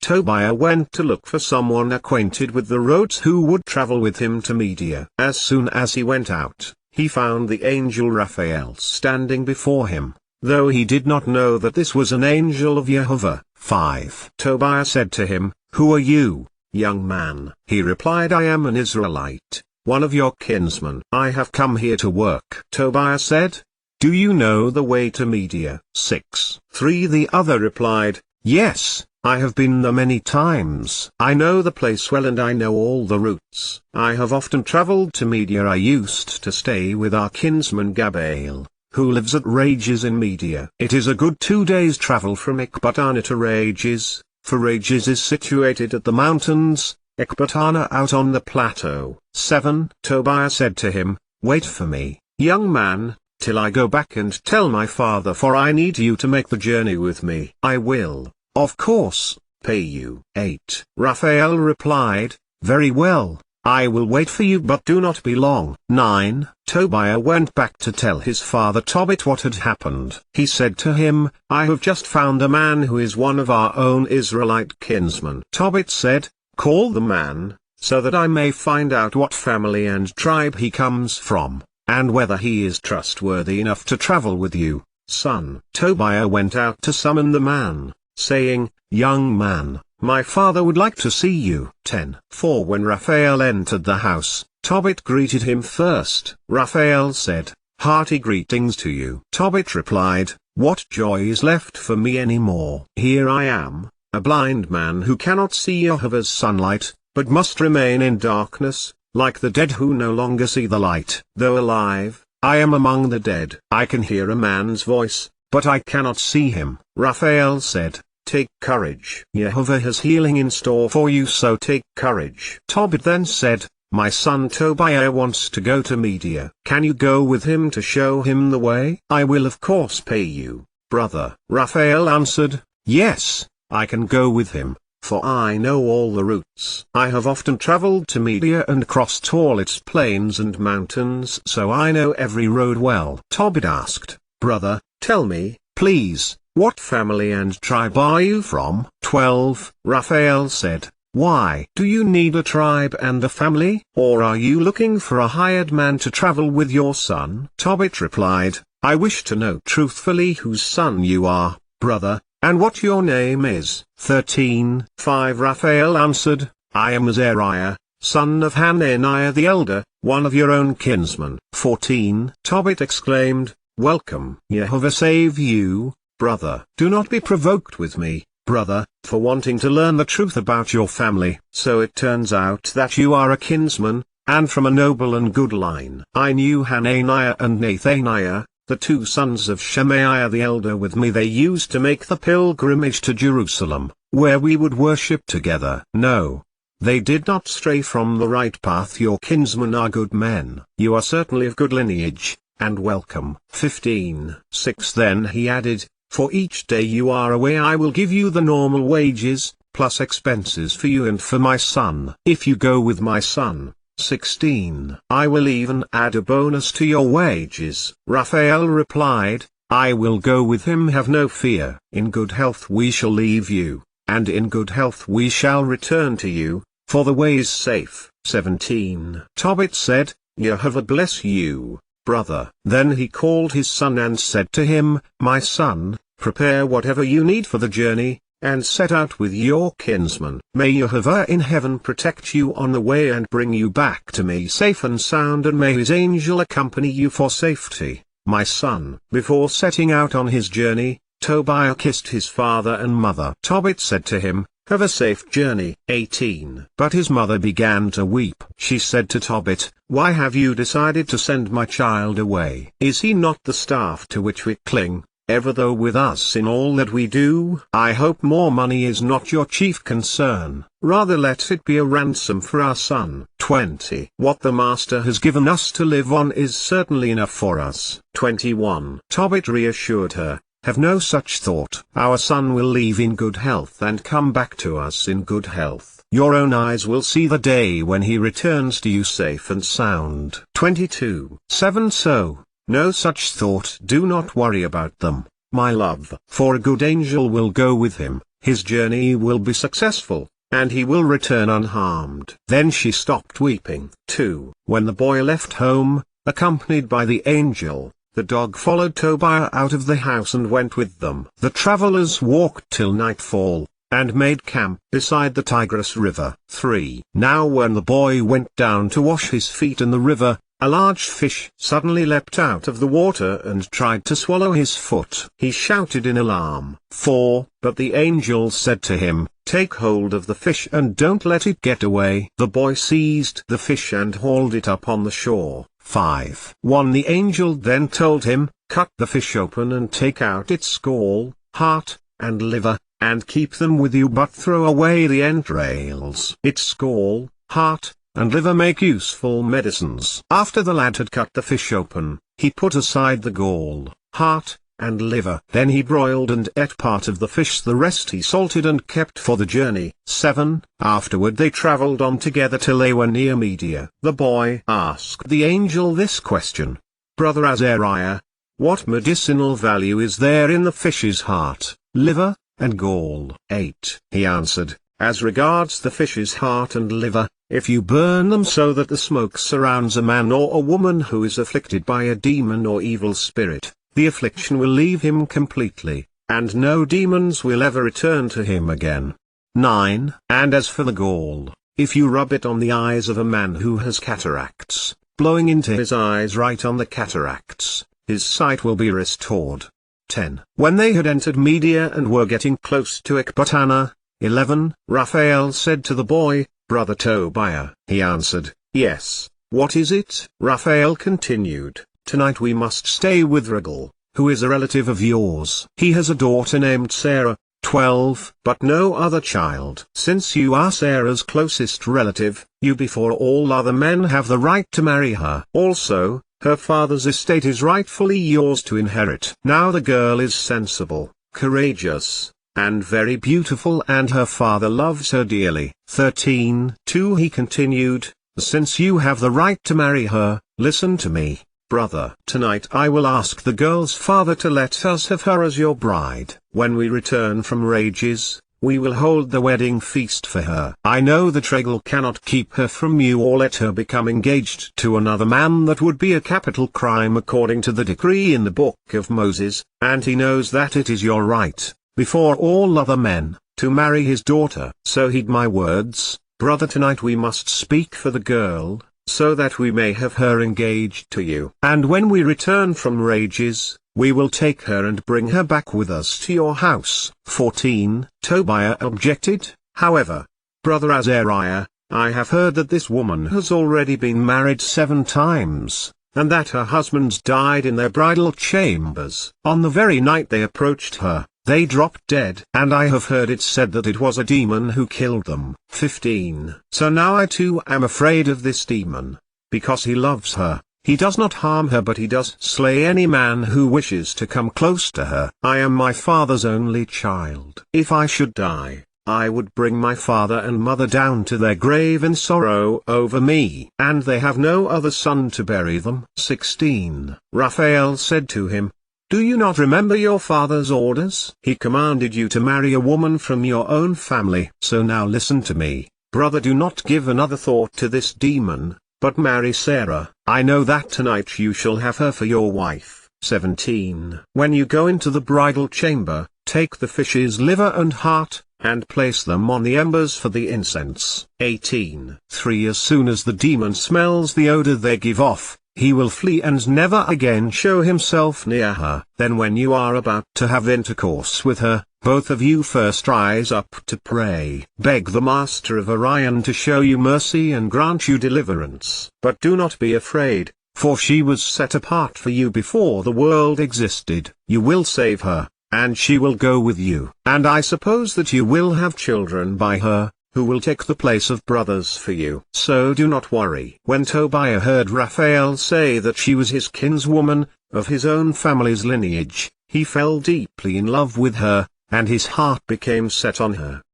Tobiah went to look for someone acquainted with the roads who would travel with him to Media. As soon as he went out, he found the angel Raphael standing before him, though he did not know that this was an angel of Jehovah. 5. Tobiah said to him, "Who are you, young man?" He replied, "I am an Israelite, one of your kinsmen. I have come here to work." Tobiah said, "Do you know the way to Media?" 6. The other replied, "Yes, I have been there many times. I know the place well and I know all the routes. I have often traveled to Media. I used to stay with our kinsman Gabael, who lives at Rages in Media. It is a good 2 days' travel from Ecbatana to Rages, for Rages is situated at the mountains, Ecbatana out on the plateau." 7. Tobiah said to him, "Wait for me, young man, till I go back and tell my father, for I need you to make the journey with me. I will, of course, pay you." 8. Raphael replied, "Very well, I will wait for you, but do not be long." 9. Tobiah went back to tell his father Tobit what had happened. He said to him, "I have just found a man who is one of our own Israelite kinsmen." Tobit said, "Call the man, so that I may find out what family and tribe he comes from, and whether he is trustworthy enough to travel with you, son." Tobiah went out to summon the man, saying, "Young man, my father would like to see you." 10. When Raphael entered the house, Tobit greeted him first. Raphael said, "Hearty greetings to you." Tobit replied, "What joy is left for me anymore? Here I am, a blind man who cannot see Jehovah's sunlight, but must remain in darkness, like the dead who no longer see the light. Though alive, I am among the dead. I can hear a man's voice, but I cannot see him." Raphael said, "Take courage. Jehovah has healing in store for you, so take courage." Tobit then said, "My son Tobiah wants to go to Media. Can you go with him to show him the way?" "I will of course pay you, brother." Raphael answered, "Yes, I can go with him, for I know all the routes. I have often traveled to Media and crossed all its plains and mountains, so I know every road well." Tobit asked, "Brother, tell me, please, what family and tribe are you from?" 12. Raphael said, "Why do you need a tribe and a family? Or are you looking for a hired man to travel with your son?" Tobit replied, "I wish to know truthfully whose son you are, brother, and what your name is." 13. Raphael answered, "I am Azariah, son of Hananiah the elder, one of your own kinsmen." 14. Tobit exclaimed, "Welcome. Jehovah save you, brother. Do not be provoked with me, brother, for wanting to learn the truth about your family. So it turns out that you are a kinsman, and from a noble and good line. I knew Hananiah and Nathaniah, the 2 sons of Shemaiah the elder. With me they used to make the pilgrimage to Jerusalem, where we would worship together. No, they did not stray from the right path. Your kinsmen are good men. You are certainly of good lineage, and welcome." 15. Then he added, "For each day you are away I will give you the normal wages, plus expenses for you and for my son. If you go with my son, 16, I will even add a bonus to your wages." Raphael replied, "I will go with him, have no fear. In good health we shall leave you, and in good health we shall return to you, for the way is safe." 17. Tobit said, "Jehovah bless you, brother." Then he called his son and said to him, "My son, prepare whatever you need for the journey, and set out with your kinsman. May Jehovah in heaven protect you on the way and bring you back to me safe and sound, and may his angel accompany you for safety, my son." Before setting out on his journey, Tobiah kissed his father and mother. Tobit said to him, "Have a safe journey." 18. But his mother began to weep. She said to Tobit, "Why have you decided to send my child away? Is he not the staff to which we cling, ever though with us in all that we do? I hope more money is not your chief concern. Rather let it be a ransom for our son." 20. What the master has given us to live on is certainly enough for us. 21. Tobit reassured her, "Have no such thought. Our son will leave in good health and come back to us in good health. Your own eyes will see the day when he returns to you safe and sound." 22. So, no such thought. Do not worry about them, my love, for a good angel will go with him. his journey will be successful, and he will return unharmed. Then she stopped weeping. 2. When the boy left home, accompanied by the angel, the dog followed Tobiah out of the house and went with them. The travelers walked till nightfall, and made camp beside the Tigris River. 3. Now when the boy went down to wash his feet in the river, a large fish suddenly leapt out of the water and tried to swallow his foot. He shouted in alarm. 4. But the angel said to him, "Take hold of the fish and don't let it get away." The boy seized the fish and hauled it up on the shore. 5. 1. The angel then told him, "Cut the fish open and take out its gall, heart, and liver, and keep them with you, but throw away the entrails." Its gall, heart, and liver make useful medicines. After the lad had cut the fish open, he put aside the gall, heart, and liver. Then he broiled and ate part of the fish, the rest he salted and kept for the journey. 7. Afterward they traveled on together till they were near Media. The boy asked the angel this question: "Brother Azariah, what medicinal value is there in the fish's heart, liver, and gall?" 8. He answered, "As regards the fish's heart and liver, if you burn them so that the smoke surrounds a man or a woman who is afflicted by a demon or evil spirit, the affliction will leave him completely, and no demons will ever return to him again." 9. And as for the gall, if you rub it on the eyes of a man who has cataracts, blowing into his eyes right on the cataracts, his sight will be restored. 10. When they had entered Media and were getting close to Ecbatana. 11. Raphael said to the boy, "Brother Tobiah." He answered, "Yes, what is it?" Raphael continued, "Tonight we must stay with Ragal, who is a relative of yours. He has a daughter named Sarah." 12. But no other child. Since you are Sarah's closest relative, you before all other men have the right to marry her. Also, her father's estate is rightfully yours to inherit. Now the girl is sensible, courageous, and very beautiful, and her father loves her dearly. 13. 2. He continued, "Since you have the right to marry her, listen to me, brother. Tonight I will ask the girl's father to let us have her as your bride. When we return from Rages, we will hold the wedding feast for her. I know that Ragal cannot keep her from you or let her become engaged to another man. That would be a capital crime according to the decree in the book of Moses, and he knows that it is your right, before all other men, to marry his daughter. So heed my words, brother. Tonight we must speak for the girl, so that we may have her engaged to you. And when we return from Rages, we will take her and bring her back with us to your house." 14. Tobiah objected, "However, brother Azariah, I have heard that this woman has already been married 7 times, and that her husbands died in their bridal chambers. On the very night they approached her, they dropped dead. And I have heard it said that it was a demon who killed them." 15. So now I too am afraid of this demon. Because he loves her, he does not harm her, but he does slay any man who wishes to come close to her. I am my father's only child. If I should die, I would bring my father and mother down to their grave in sorrow over me, and they have no other son to bury them. 16. Raphael said to him, "Do you not remember your father's orders? He commanded you to marry a woman from your own family. So now listen to me, brother. Do not give another thought to this demon, but marry Sarah. I know that tonight you shall have her for your wife." 17. When you go into the bridal chamber, take the fish's liver and heart, and place them on the embers for the incense. 18. 3. As soon as the demon smells the odor they give off, he will flee and never again show himself near her. Then when you are about to have intercourse with her, both of you first rise up to pray. Beg the Master of Orion to show you mercy and grant you deliverance. But do not be afraid, for she was set apart for you before the world existed. You will save her, and she will go with you. And I suppose that you will have children by her, who will take the place of brothers for you. So do not worry. When Tobiah heard Raphael say that she was his kinswoman, of his own family's lineage, he fell deeply in love with her, and his heart became set on her.